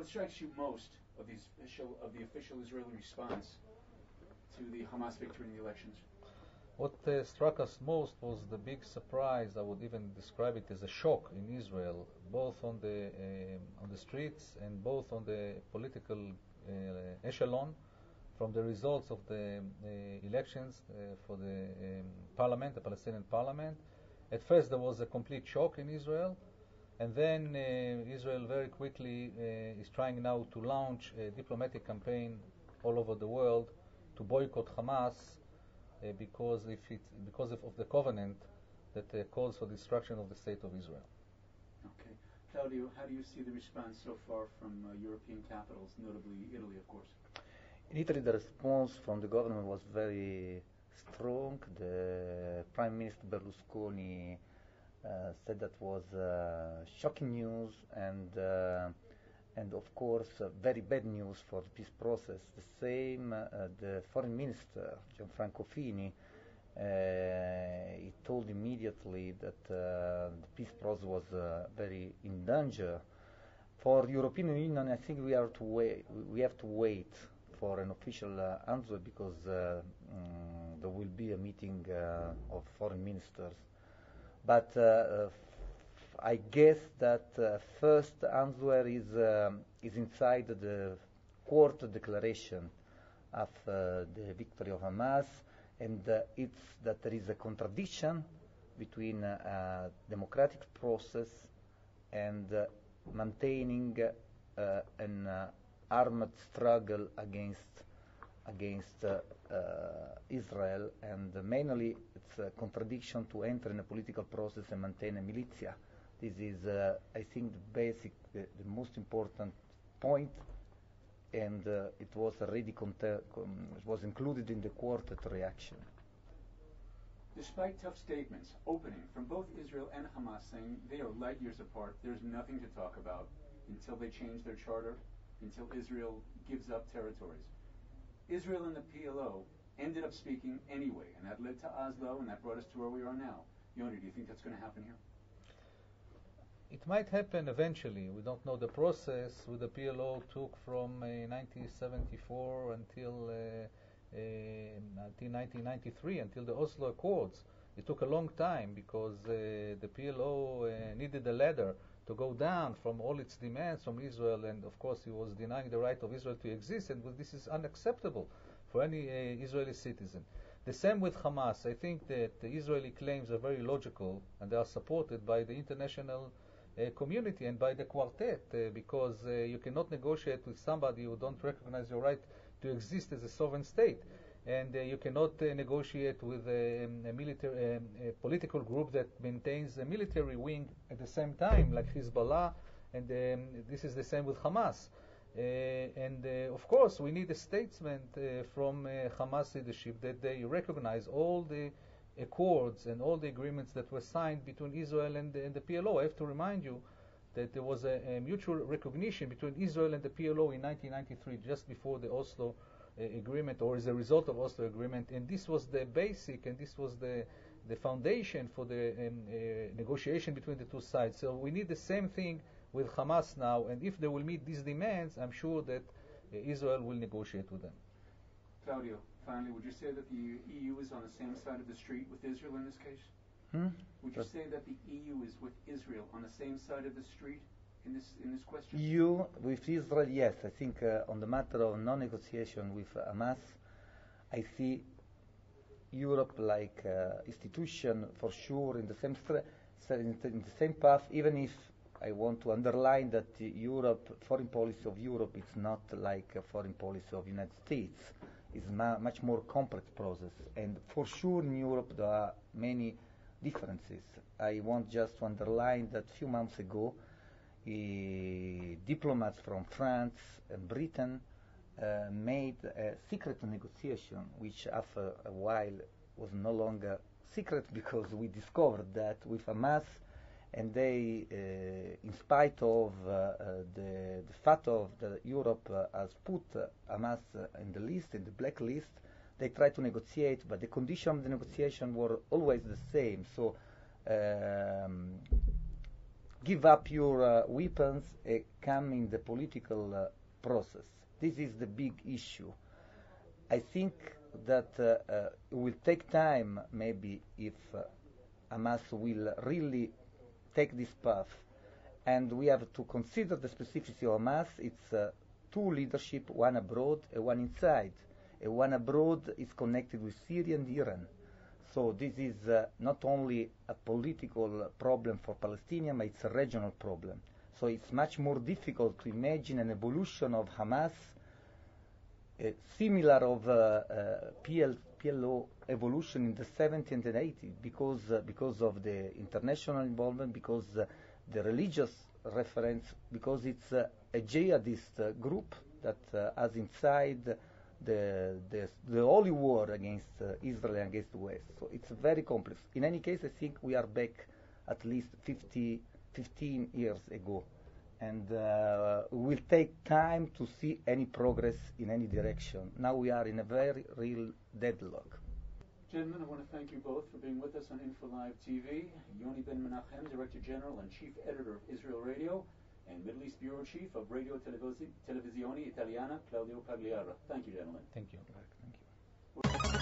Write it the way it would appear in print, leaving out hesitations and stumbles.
What strikes you most of the official Israeli response to the Hamas victory in the elections? What struck us most was the big surprise. I would even describe it as a shock in Israel, both on the streets and both on the political echelon, from the results of the elections for the parliament, the Palestinian parliament. At first there was a complete shock in Israel, and then Israel very quickly is trying now to launch a diplomatic campaign all over the world to boycott Hamas because of the covenant that calls for destruction of the state of Israel. Okay. Claudio, how do you see the response so far from European capitals, notably Italy, of course? In Italy, the response from the government was very strong. The Prime Minister Berlusconi said that was shocking news and of course very bad news for the peace process. The same, the Foreign Minister Gianfranco Fini, he told immediately that the peace process was very in danger. For European Union, I think we have to wait for an official answer because there will be a meeting of foreign ministers. But I guess that first answer is inside the court declaration of the victory of Hamas, and it's that there is a contradiction between democratic process and maintaining an armed struggle against Israel, and mainly it's a contradiction to enter in a political process and maintain a militia. This is, I think, the most important point, and it was already it was included in the quartet reaction. Despite tough statements opening from both Israel and Hamas saying they are light years apart, there's nothing to talk about until they change their charter, until Israel gives up territories. Israel and the PLO ended up speaking anyway, and that led to Oslo, and that brought us to where we are now. Yoni, do you think that's going to happen here? It might happen eventually. We don't know the process. With the PLO took from 1974 until 1993, until the Oslo Accords. It took a long time because the PLO needed a ladder to go down from all its demands from Israel, and of course he was denying the right of Israel to exist, and this is unacceptable for any Israeli citizen. The same with Hamas. I think that the Israeli claims are very logical, and they are supported by the international community and by the quartet, because you cannot negotiate with somebody who don't recognize your right to exist as a sovereign state, and you cannot negotiate with a political group that maintains a military wing at the same time, like Hezbollah, and this is the same with Hamas. Of course, we need a statement from Hamas leadership that they recognize all the accords and all the agreements that were signed between Israel and the PLO. I have to remind you that there was a mutual recognition between Israel and the PLO in 1993, just before the Oslo agreement, or as a result of Oslo agreement, and this was the basic, and this was the foundation for the negotiation between the two sides. So we need the same thing with Hamas now, and if they will meet these demands, I'm sure that Israel will negotiate with them. Claudio, finally, would you say that the EU is on the same side of the street with Israel in this case? Would you say that the EU is with Israel on the same side of the street in this question? EU with Israel, yes. I think on the matter of non-negotiation with Hamas, I see Europe like institution for sure in the same path, even if I want to underline that foreign policy of Europe is not like a foreign policy of the United States. It's much more complex process, and for sure in Europe there are many differences. I want just to underline that a few months ago, diplomats from France and Britain made a secret negotiation, which after a while was no longer secret because we discovered that with Hamas, and they, in spite of the fact of that Europe has put Hamas in the list, in the blacklist, they tried to negotiate, but the conditions of the negotiation were always the same. So give up your weapons and come in the political process. This is the big issue. I think that it will take time, maybe, if Hamas will really take this path. And we have to consider the specificity of Hamas. It's two leadership, one abroad and one inside. And one abroad is connected with Syria and Iran. So this is not only a political problem for Palestinians, but it's a regional problem. So it's much more difficult to imagine an evolution of Hamas similar of PLO evolution in the 70s and the 80s because of the international involvement, because the religious reference, because it's a jihadist group that has inside the holy war against Israel and against the West. So it's very complex. In any case, I think we are back at least 15 years ago. And it will take time to see any progress in any direction. Now we are in a very real deadlock. Gentlemen, I want to thank you both for being with us on InfoLive TV. Yoni Ben Menachem, Director General and Chief Editor of Israel Radio, and Middle East Bureau Chief of Radio Televisione Italiana, Claudio Pagliara. Thank you, gentlemen. Thank you. Thank you.